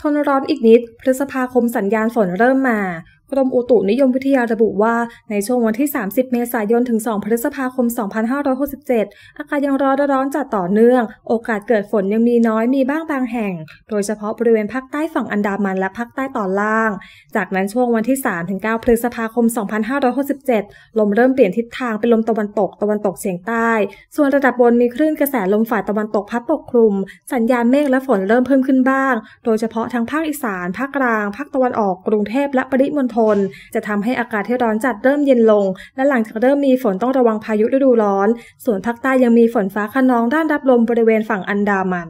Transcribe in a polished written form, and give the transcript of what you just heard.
ทนร้อนอีกนิดพฤษภาคมสัญญาณฝนเริ่มมากรมอุตุนิยมวิทยาระบุว่าในช่วงวันที่30เมษายนถึง2พฤษภาคม2567อากาศยังร้อนจัดต่อเนื่องโอกาสเกิดฝนยังมีน้อยมีบ้างบางแห่งโดยเฉพาะบริเวณภาคใต้ฝั่งอันดามันและภาคใต้ตอนล่างจากนั้นช่วงวันที่3-9พฤษภาคม2567ลมเริ่มเปลี่ยนทิศทางเป็นลมตะวันตกเฉียงใต้ส่วนระดับบนมีคลื่นกระแสลมฝ่ายตะวันตกพัดปกคลุมสัญญาณเมฆและฝนเริ่มเพิ่มขึ้นบ้างโดยเฉพาะทางภาคอีสานภาคกลางภาคตะวันออกกรุงเทพและปริมณฑลจะทำให้อากาศที่ร้อนจัดเริ่มเย็นลงและหลังจากเริ่มมีฝนต้องระวังพายุฤดูร้อนส่วนภาคใต้ยังมีฝนฟ้าคะนองด้านรับลมบริเวณฝั่งอันดามัน